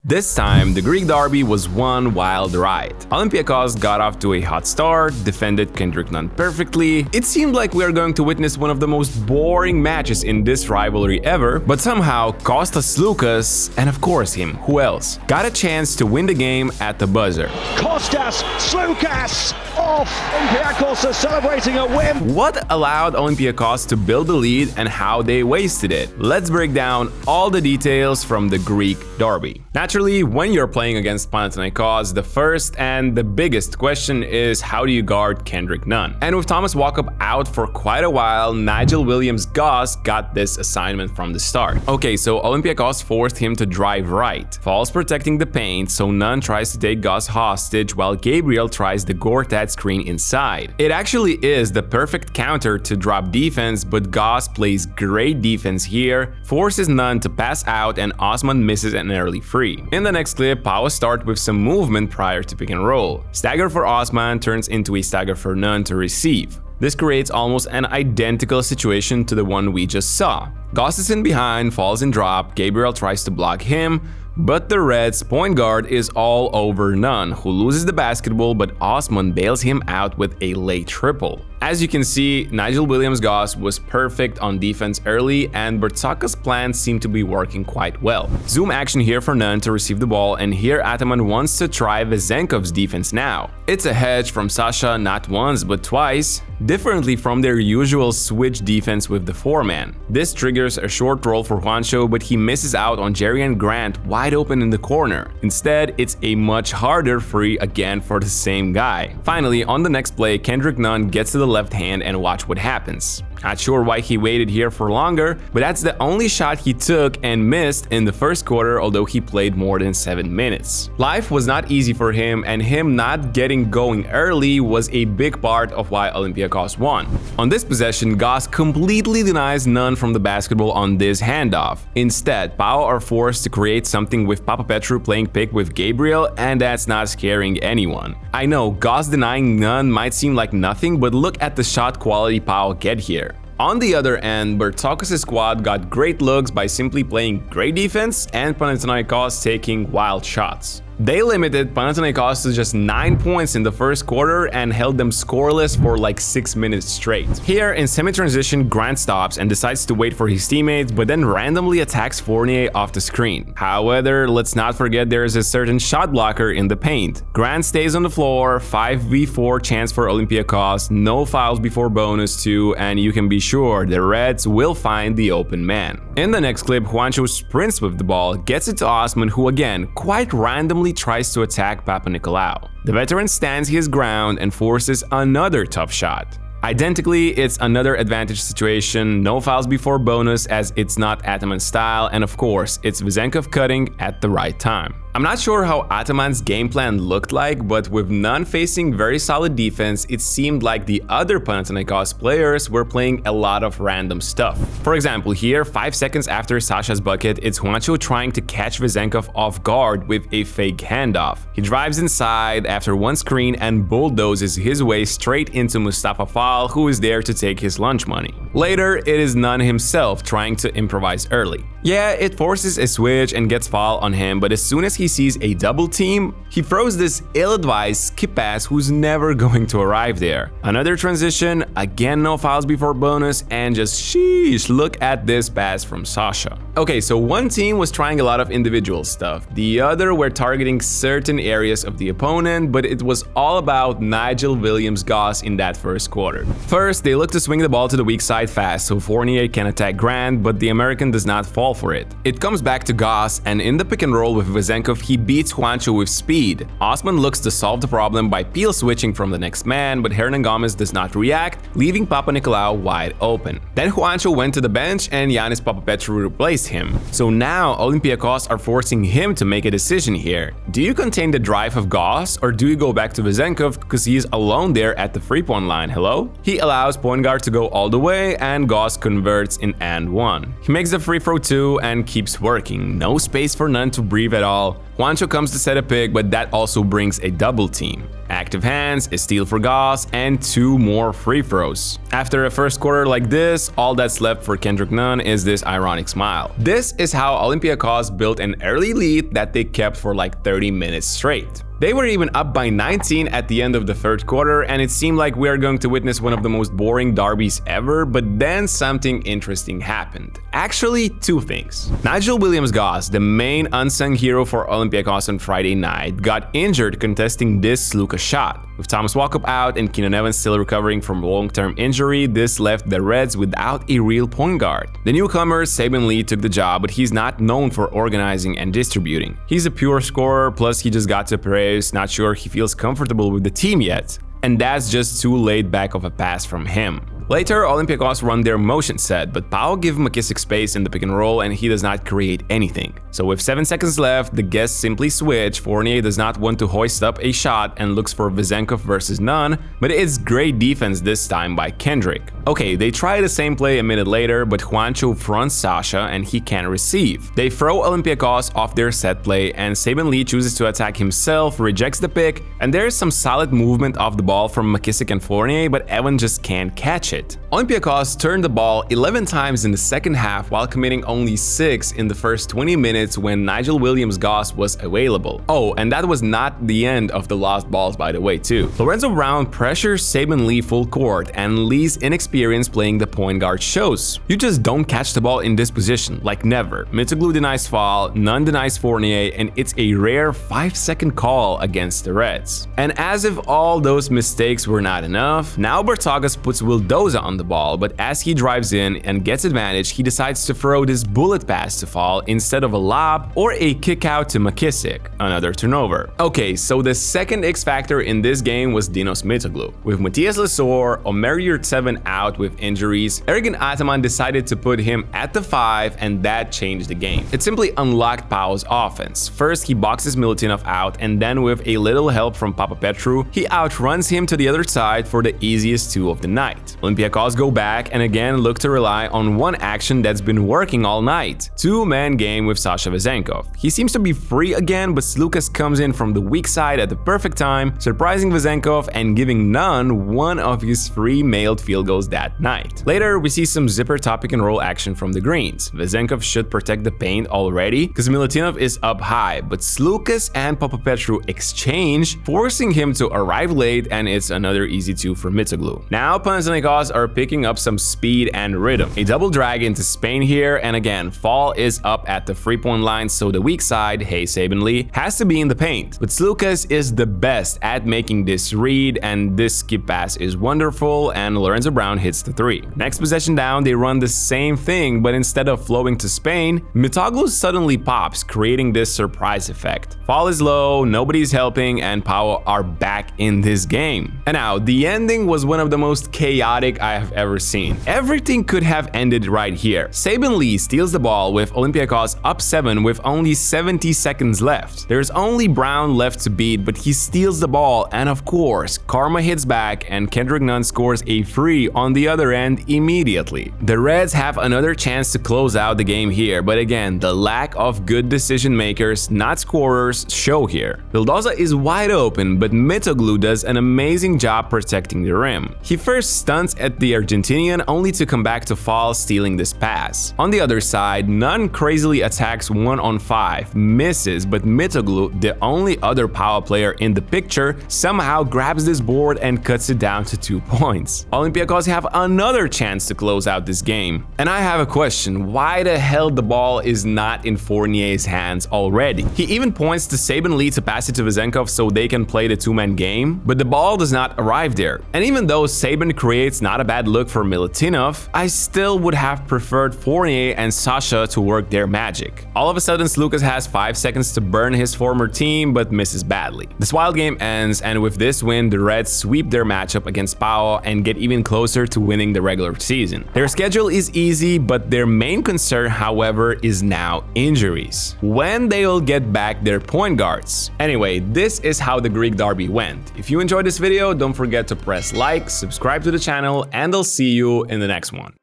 This time, the Greek derby was one wild ride. Olympiakos got off to a hot start, defended Kendrick Nunn perfectly. It seemed like we are going to witness one of the most boring matches in this rivalry ever, but somehow Kostas Sloukas, and of course him, who else, got a chance to win the game at the buzzer. Kostas Sloukas off! Olympiacos are celebrating a win! What allowed Olympiakos to build the lead and how they wasted it? Let's break down all the details from the Greek derby. Naturally, when you're playing against Panathinaikos, the first and the biggest question is how do you guard Kendrick Nunn? And with Thomas Walkup out for quite a while, Nigel Williams-Goss got this assignment from the start. Okay, so Olympiakos forced him to drive right, falls protecting the paint, so Nunn tries to take Goss hostage while Gabriel tries the Gortat screen inside. It actually is the perfect counter to drop defense, but Goss plays great defense here, forces Nunn to pass out, and Osman misses an early free. In the next clip, Pau starts with some movement prior to pick and roll. Stagger for Osman turns into a stagger for Nunn to receive. This creates almost an identical situation to the one we just saw. Goss is in behind, falls in drop, Gabriel tries to block him, but the Reds' point guard is all over Nunn, who loses the basketball, but Osman bails him out with a late triple. As you can see, Nigel Williams-Goss was perfect on defense early, and Bartzokas' plans seem to be working quite well. Zoom action here for Nunn to receive the ball, and here Ataman wants to try Vezenkov's defense now. It's a hedge from Sasha not once but twice, differently from their usual switch defense with the four-man. This triggers a short roll for Juancho, but he misses out on Jerian Grant wide open in the corner. Instead, it's a much harder free again for the same guy. Finally, on the next play, Kendrick Nunn gets to the left hand and watch what happens. Not sure why he waited here for longer, but that's the only shot he took and missed in the first quarter, although he played more than 7 minutes. Life was not easy for him, and him not getting going early was a big part of why Olympiacos won. On this possession, Goss completely denies Nunn from the basketball on this handoff. Instead, Pau are forced to create something with Papapetru playing pick with Gabriel, and that's not scaring anyone. I know, Goss denying Nunn might seem like nothing, but look at the shot quality Pau get here. On the other end, Bartzokas' squad got great looks by simply playing great defense and Panathinaikos taking wild shots. They limited Panathinaikos to just 9 points in the first quarter and held them scoreless for like 6 minutes straight. Here, in semi-transition, Grant stops and decides to wait for his teammates, but then randomly attacks Fournier off the screen. However, let's not forget there is a certain shot blocker in the paint. Grant stays on the floor, 5v4 chance for Olympiakos, no fouls before bonus 2, and you can be sure the Reds will find the open man. In the next clip, Juancho sprints with the ball, gets it to Osman, who again, quite randomly tries to attack Papanikolaou. The veteran stands his ground and forces another tough shot. Identically, it's another advantage situation, no fouls before bonus as it's not Ataman's style, and of course, it's Vezenkov cutting at the right time. I'm not sure how Ataman's game plan looked like, but with Nunn facing very solid defense, it seemed like the other Panathinaikos players were playing a lot of random stuff. For example, here, 5 seconds after Sasha's bucket, it's Juancho trying to catch Vezenkov off guard with a fake handoff. He drives inside after one screen and bulldozes his way straight into Mustafa Fall, who is there to take his lunch money. Later, it is Nunn himself trying to improvise early. Yeah, it forces a switch and gets foul on him, but as soon as he sees a double team, he throws this ill-advised skip pass who's never going to arrive there. Another transition, again no fouls before bonus, and just sheesh, look at this pass from Sasha. Okay, so one team was trying a lot of individual stuff, the other were targeting certain areas of the opponent, but it was all about Nigel Williams-Goss in that first quarter. First, they look to swing the ball to the weak side fast so Fournier can attack Grant, but the American does not fall for it. It comes back to Goss, and in the pick and roll with Vezenkov, he beats Juancho with speed. Osman looks to solve the problem by peel switching from the next man, but Hernan Gomez does not react, leaving Papanikolaou wide open. Then Juancho went to the bench and Giannis Papapetru replaced him. So now Olympiacos are forcing him to make a decision here. Do you contain the drive of Goss, or do you go back to Vezenkov because he is alone there at the free-point line, hello? He allows point guard to go all the way, and Goss converts in and one. He makes the free throw too, 2 and keeps working. No space for Nunn to breathe at all. Juancho comes to set a pick, but that also brings a double team. Active hands, a steal for Goss, and 2 more free throws. After a first quarter like this, all that's left for Kendrick Nunn is this ironic smile. This is how Olympiacos built an early lead that they kept for like 30 minutes straight. They were even up by 19 at the end of the third quarter, and it seemed like we are going to witness one of the most boring derbies ever, but then something interesting happened. Actually, 2 things. Nigel Williams-Goss, the main unsung hero for Olympiacos on Friday night, got injured contesting this Sloukas shot. With Thomas Walkup out and Keenan Evans still recovering from long-term injury, this left the Reds without a real point guard. The newcomer, Saben Lee, took the job, but he's not known for organizing and distributing. He's a pure scorer, plus he just got to Piraeus, not sure he feels comfortable with the team yet. And that's just too laid back of a pass from him. Later, Olympiacos run their motion set, but Pau give McKissick space in the pick and roll and he does not create anything. So with 7 seconds left, the guests simply switch. Fournier does not want to hoist up a shot and looks for Vezenkov versus Nunn, but it's great defense this time by Kendrick. Okay, they try the same play a minute later, but Juancho fronts Sasha and he can't receive. They throw Olympiacos off their set play and Saben Lee chooses to attack himself, rejects the pick, and there's some solid movement off the ball from McKissick and Fournier, but Evan just can't catch it. Olympiacos turned the ball 11 times in the second half while committing only 6 in the first 20 minutes when Nigel Williams-Goss was available. Oh, and that was not the end of the lost balls, by the way, too. Lorenzo Brown pressures Saben Lee full court, and Lee's inexperience playing the point guard shows. You just don't catch the ball in this position, like never. Mitoglou denies foul, Nunn denies Fournier, and it's a rare 5-second call against the Reds. And as if all those mistakes were not enough, now Bartzokas puts Wildoza on the ball, but as he drives in and gets advantage, he decides to throw this bullet pass to Fall instead of a lob or a kick out to McKissick, another turnover. Okay, so the second X factor in this game was Dinos Mitoglou. With Matthias Lesor, Omer Yurtseven out with injuries, Ergin Ataman decided to put him at the 5, and that changed the game. It simply unlocked Pau's offense. First, he boxes Milutinov out, and then with a little help from Papapetru, he outruns him to the other side for the easiest 2 of the night. Olympiacos go back and again look to rely on one action that's been working all night. 2-man game with Sasha Vezenkov. He seems to be free again, but Sloukas comes in from the weak side at the perfect time, surprising Vezenkov and giving Nunn one of his 3 mailed field goals that night. Later, we see some zipper top pick and roll action from the Greens. Vezenkov should protect the paint already because Milutinov is up high, but Sloukas and Papapetru exchange, forcing him to arrive late, and it's another easy 2 for Mitoglou. Now Panathinaikos are picking up some speed and rhythm. A double drag into Spain here, and again, Fall is up at the 3-point line, so the weak side, hey Saben Lee, has to be in the paint. But Sloukas is the best at making this read, and this skip pass is wonderful, and Lorenzo Brown hits the 3. Next possession down, they run the same thing, but instead of flowing to Spain, Mitoglou suddenly pops, creating this surprise effect. Fall is low, nobody's helping, and Pau are back in this game. And now, the ending was one of the most chaotic I have ever seen. Everything could have ended right here. Saben Lee steals the ball with Olympiacos up 7 with only 70 seconds left. There's only Brown left to beat, but he steals the ball, and of course, karma hits back and Kendrick Nunn scores a 3 on the other end immediately. The Reds have another chance to close out the game here, but again, the lack of good decision makers, not scorers, show here. Wildoza is wide open, but Mitoglou does an amazing job protecting the rim. He first stunts at the Argentinian only to come back to Fall, stealing this pass. On the other side, Nunn crazily attacks 1-on-5, misses, but Mitoglou, the only other power player in the picture, somehow grabs this board and cuts it down to 2 points. Olympiacos have another chance to close out this game. And I have a question, why the hell the ball is not in Fournier's hands already? He even points to Saben Lee to pass it to Vezenkov so they can play the 2-man game, but the ball does not arrive there. And even though Saben creates not a bad look for Milutinov, I still would have preferred Fournier and Sasha to work their magic. All of a sudden, Sloukas has 5 seconds to burn his former team, but misses badly. This wild game ends, and with this win, the Reds sweep their matchup against Pau and get even closer to winning the regular season. Their schedule is easy, but their main concern, however, is now injuries. When they'll get back their point guards. Anyway, this is how the Greek derby went. If you enjoyed this video, don't forget to press like, subscribe to the channel, and I'll see you in the next one.